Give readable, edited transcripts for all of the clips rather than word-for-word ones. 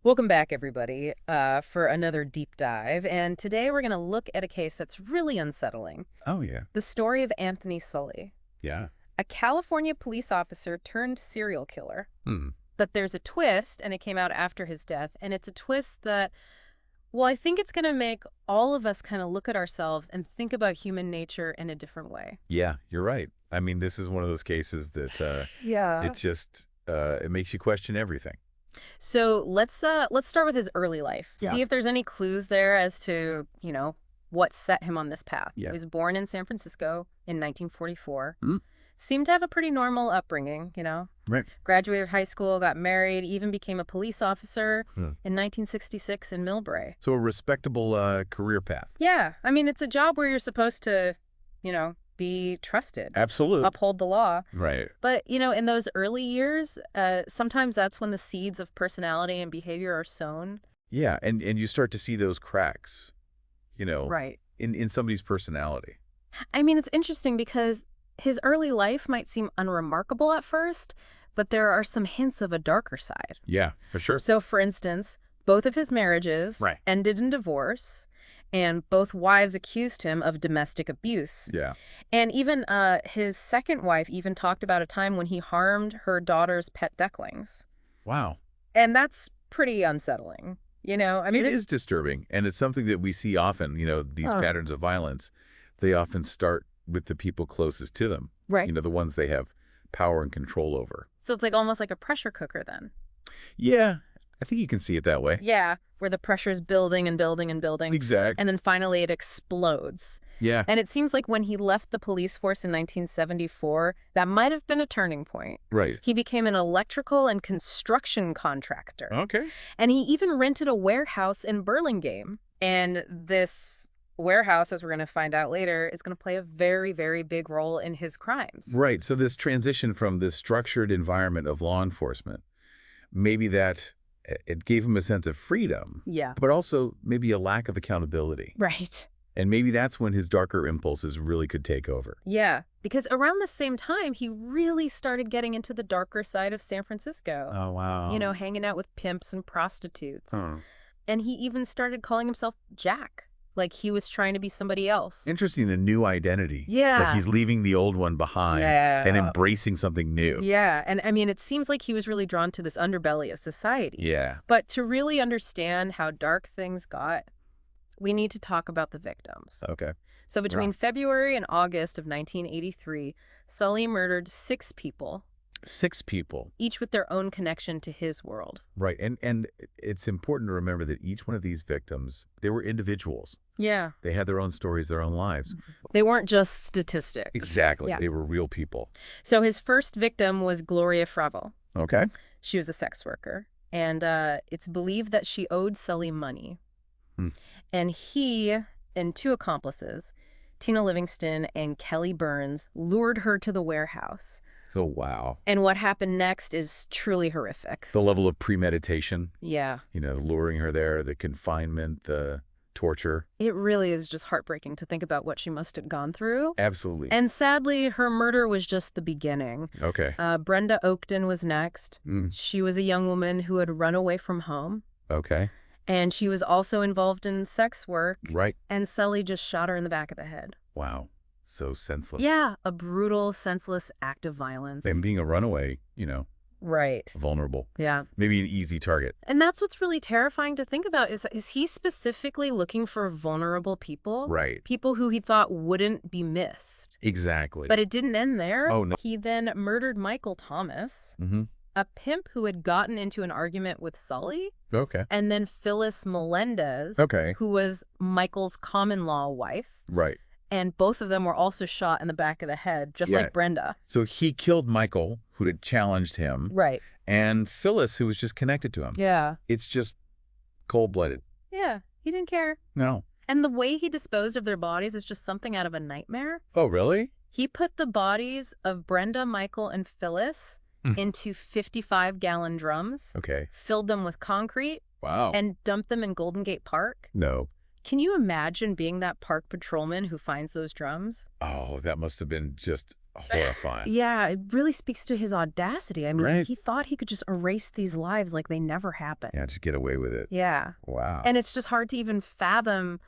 Welcome back, everybody, for another deep dive. And today we're going to look at a case that's really unsettling. Oh, yeah. The story of Anthony Sully, Yeah. a California police officer turned serial killer. Hmm. But there's a twist, and it came out after his death. And it's a twist that, well, I think it's going to make all of us kind of look at ourselves and think about human nature in a different way. Yeah, you're right. I mean, this is one of those cases that Yeah. it just it makes you question everything. So let's start with his early life. Yeah. See if there's any clues there as to, what set him on this path. Yeah. He was born in San Francisco in 1944. Hmm. Seemed to have a pretty normal upbringing, Right. Graduated high school, got married, even became a police officer Hmm. in 1966 in Millbrae. So a respectable career path. Yeah, I mean, it's a job where you're supposed to, be trusted, Absolutely. uphold the law. Right. But, in those early years, sometimes that's when the seeds of personality and behavior are sown. Yeah, and you start to see those cracks, Right. in somebody's personality. I mean, it's interesting because his early life might seem unremarkable at first, but there are some hints of a darker side. Yeah, for sure. So, for instance, both of his marriages Right. ended in divorce, and both wives accused him of domestic abuse. Yeah. And even his second wife even talked about a time when he harmed her daughter's pet ducklings. Wow. And that's pretty unsettling. I mean, It is disturbing, and it's something that we see often, these Oh. patterns of violence. They often start with the people closest to them, right. the ones they have power and control over. So it's like almost like a pressure cooker then. Yeah, I think you can see it that way. Yeah, where the pressure is building and building and building. Exactly. And then finally it explodes. Yeah. And it seems like when he left the police force in 1974, that might have been a turning point. Right. He became an electrical and construction contractor. Okay. And he even rented a warehouse in Burlingame. And this warehouse, as we're going to find out later, is going to play a very, very big role in his crimes. Right. So this transition from this structured environment of law enforcement, maybe that it gave him a sense of freedom, Yeah. but also maybe a lack of accountability. Right. And maybe that's when his darker impulses really could take over. Yeah, because around the same time, he really started getting into the darker side of San Francisco. Oh, wow. Hanging out with pimps and prostitutes. Huh. And he even started calling himself Jack, like he was trying to be somebody else. Interesting, a new identity. Yeah. Like he's leaving the old one behind and embracing something new. Yeah, and I mean, it seems like he was really drawn to this underbelly of society. Yeah. But to really understand how dark things got, we need to talk about the victims. Okay. So between February and August of 1983, Sully murdered 6 people, 6 people. each with their own connection to his world. Right. And it's important to remember that each one of these victims, they were individuals. Yeah. They had their own stories, their own lives. They weren't just statistics. Exactly. Yeah. They were real people. So his first victim was Gloria Fravel. Okay. She was a sex worker, and it's believed that she owed Sully money. Hmm. And he and 2 accomplices, Tina Livingston and Kelly Burns, lured her to the warehouse. Oh, wow. And what happened next is truly horrific. The level of premeditation, Yeah. luring her there, the confinement, the torture. It really is just heartbreaking to think about what she must have gone through. Absolutely. And sadly, her murder was just the beginning. Okay. Brenda Oakton was next. Mm. She was a young woman who had run away from home. Okay. And she was also involved in sex work. Right. And Sully just shot her in the back of the head. Wow. So senseless. Yeah, a brutal, senseless act of violence. And being a runaway, Right. vulnerable. Yeah. Maybe an easy target. And that's what's really terrifying to think about is he specifically looking for vulnerable people? Right. People who he thought wouldn't be missed. Exactly. But it didn't end there. Oh, no. He then murdered Michael Thomas, Mm-hmm. a pimp who had gotten into an argument with Sully, Okay. and then Phyllis Melendez, Okay. who was Michael's common-law wife. Right. And both of them were also shot in the back of the head, just Yeah. like Brenda. So he killed Michael, who had challenged him, Right. and Phyllis, who was just connected to him. Yeah. It's just cold-blooded. Yeah. He didn't care. No. And the way he disposed of their bodies is just something out of a nightmare. Oh, really? He put the bodies of Brenda, Michael, and Phyllis into 55-gallon drums, Okay. filled them with concrete, Wow. and dumped them in Golden Gate Park. No. Can you imagine being that park patrolman who finds those drums? Oh, that must have been just horrifying. Yeah, it really speaks to his audacity. I mean, Right. he thought he could just erase these lives like they never happened. Yeah, just get away with it. Yeah. Wow. And it's just hard to even fathom,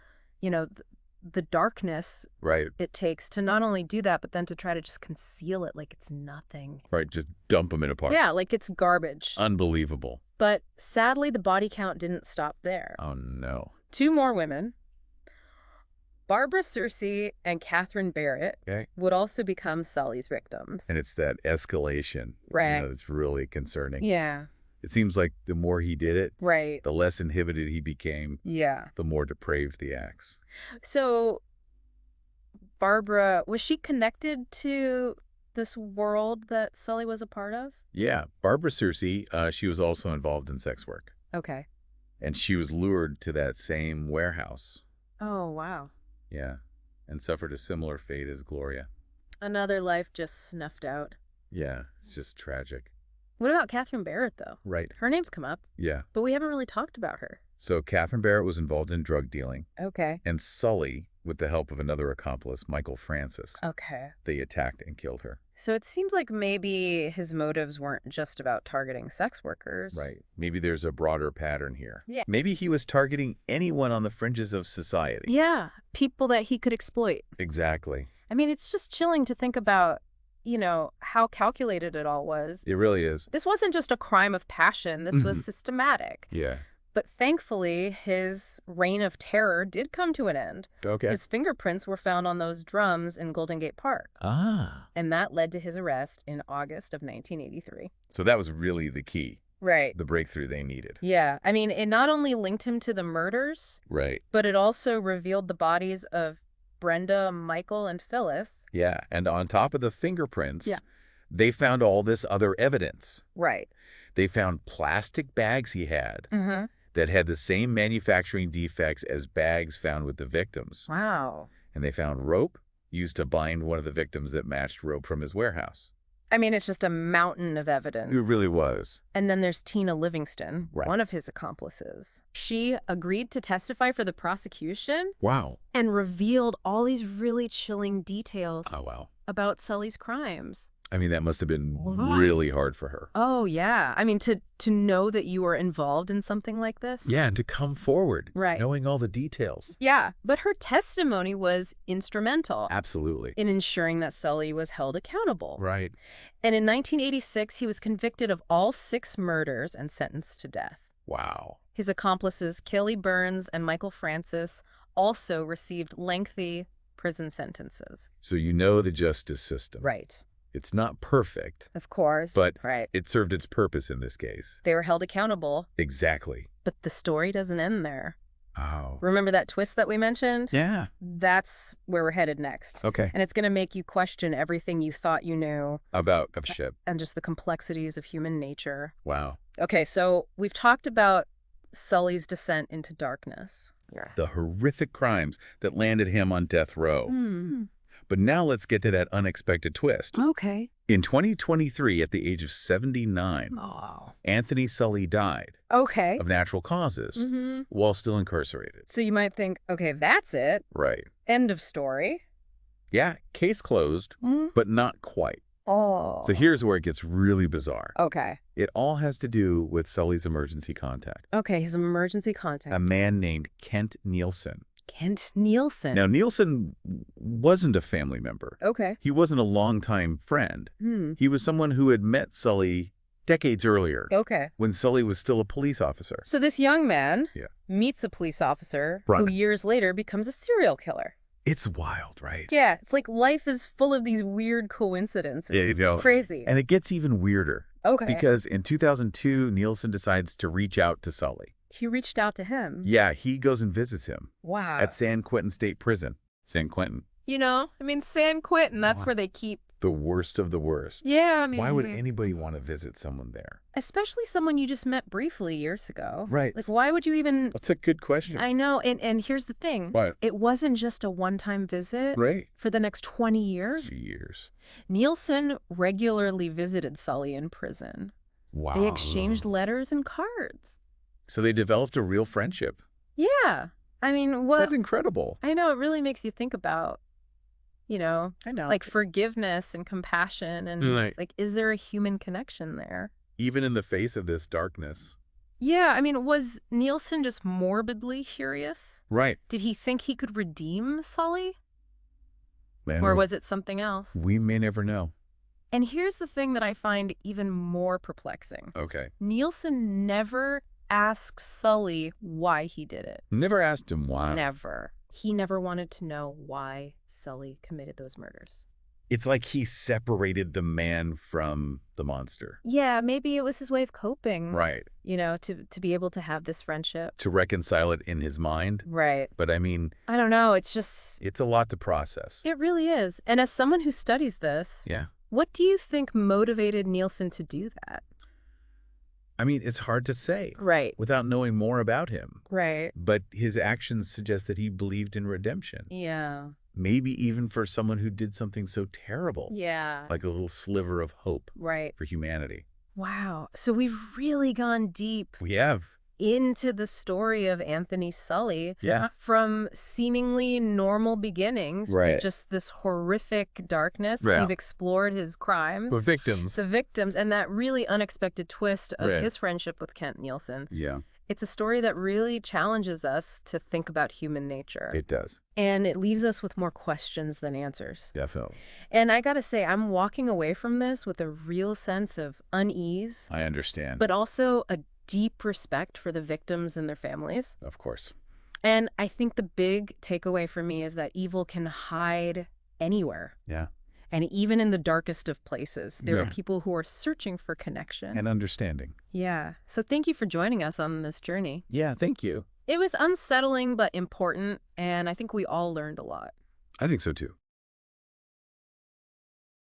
the darkness Right. it takes to not only do that, but then to try to just conceal it like it's nothing. Right, just dump them in a park. Yeah, like it's garbage. Unbelievable. But sadly, the body count didn't stop there. Oh, no. 2 more women, Barbara Searcy and Catherine Barrett, Okay. would also become Sully's victims. And it's that escalation. Right. That's really concerning. Yeah, It seems like the more he did it, right. the less inhibited he became, Yeah. the more depraved the acts. So, Barbara, was she connected to this world that Sully was a part of? Yeah, Barbara Searcy, she was also involved in sex work. Okay. And she was lured to that same warehouse. Oh, wow. Yeah, and suffered a similar fate as Gloria. Another life just snuffed out. Yeah, it's just tragic. What about Catherine Barrett, though? Right. Her name's come up, Yeah. but we haven't really talked about her. So Catherine Barrett was involved in drug dealing, Okay. and Sully, with the help of another accomplice, Michael Francis, Okay. they attacked and killed her. So it seems like maybe his motives weren't just about targeting sex workers. Right. Maybe there's a broader pattern here. Yeah. Maybe he was targeting anyone on the fringes of society. Yeah, people that he could exploit. Exactly. I mean, it's just chilling to think about, how calculated it all was. It really is. This wasn't just a crime of passion. This was systematic. Yeah. But thankfully, his reign of terror did come to an end. Okay. His fingerprints were found on those drums in Golden Gate Park. Ah. And that led to his arrest in August of 1983. So that was really the key, Right. the breakthrough they needed. Yeah. I mean, it not only linked him to the murders, Right. but it also revealed the bodies of Brenda, Michael, and Phyllis. Yeah. And on top of the fingerprints, Yeah. they found all this other evidence. Right. They found plastic bags he had Mm-hmm. that had the same manufacturing defects as bags found with the victims. Wow. And they found rope used to bind one of the victims that matched rope from his warehouse. I mean, it's just a mountain of evidence. It really was. And then there's Tina Livingston, Right. one of his accomplices. She agreed to testify for the prosecution Wow. and revealed all these really chilling details Oh, wow. about Sully's crimes. I mean, that must have been really hard for her. Oh, yeah. I mean, to know that you were involved in something like this. Yeah, and to come forward, Right. knowing all the details. Yeah, but her testimony was instrumental Absolutely. in ensuring that Sully was held accountable. Right. And in 1986, he was convicted of all 6 murders and sentenced to death. Wow. His accomplices, Kelly Burns and Michael Francis, also received lengthy prison sentences. So you know the justice system. Right. It's not perfect, Of course. but right. it served its purpose in this case. They were held accountable, Exactly. but the story doesn't end there. Oh. Remember that twist that we mentioned? Yeah. That's where we're headed next. Okay. And it's going to make you question everything you thought you knew About ship. and just the complexities of human nature. Wow. Okay, so we've talked about Sully's descent into darkness. The horrific crimes that landed him on death row. Hmm. But now let's get to that unexpected twist. Okay. In 2023, at the age of 79, Oh. Anthony Sully died Okay. of natural causes Mm-hmm. while still incarcerated. So you might think, okay, that's it. Right. End of story. Yeah, case closed, but not quite. Oh. So here's where it gets really bizarre. Okay. It all has to do with Sully's emergency contact, Okay, his emergency contact. a man named Kent Nielsen. Kent Nielsen. Now, Nielsen wasn't a family member. Okay. He wasn't a longtime friend. Hmm. He was someone who had met Sully decades earlier Okay. when Sully was still a police officer. So this young man Yeah. meets a police officer Right. who years later becomes a serial killer. It's wild, right? Yeah, it's like life is full of these weird coincidences. Yeah, you know. Crazy. And it gets even weirder Okay. because in 2002, Nielsen decides to reach out to Sully. He reached out to him. Yeah, he goes and visits him Wow. at San Quentin State Prison. San Quentin, San Quentin, that's Wow. where they keep. the worst of the worst. Yeah, I mean. Why would anybody want to visit someone there? Especially someone you just met briefly years ago. Right. Like, why would you even. That's a good question. I know, and here's the thing. What? It wasn't just a one-time visit. Right. For the next 20 years, Years. Nielsen regularly visited Sully in prison. Wow. They exchanged letters and cards. So they developed a real friendship. Yeah. I mean, what? That's incredible. I know, it really makes you think about You know, I know. like forgiveness and compassion and Right. like, is there a human connection there? Even in the face of this darkness. Yeah, I mean, was Nielsen just morbidly curious? Right. Did he think he could redeem Sully? Or Well, was it something else? we may never know. And here's the thing that I find even more perplexing. Okay. Nielsen never asks Sully why he did it. Never asked him why. Never. He never wanted to know why Sully committed those murders. It's like he separated the man from the monster. Yeah, maybe it was his way of coping. Right. You know, to be able to have this friendship. To reconcile it in his mind. Right. But I mean, I don't know. It's just... it's a lot to process. It really is. And as someone who studies this, Yeah. what do you think motivated Nielsen to do that? I mean, it's hard to say Right. without knowing more about him. Right. But his actions suggest that he believed in redemption. Yeah. Maybe even for someone who did something so terrible. Yeah. Like a little sliver of hope Right. for humanity. Wow. So we've really gone deep We have. into the story of Anthony Sully. Yeah. From seemingly normal beginnings, Right. just this horrific darkness. Yeah. We've explored his crimes, The victims. the victims, and that really unexpected twist of Right. his friendship with Kent Nielsen. Yeah, It's a story that really challenges us to think about human nature. it does. And it leaves us with more questions than answers. Definitely. And I gotta say, I'm walking away from this with a real sense of unease, I understand. but also a deep respect for the victims and their families. Of course. And I think the big takeaway for me is that evil can hide anywhere. Yeah. And even in the darkest of places, there are Yeah. people who are searching for connection. And understanding. Yeah. So thank you for joining us on this journey. Yeah, thank you. It was unsettling but important, and I think we all learned a lot. I think so too.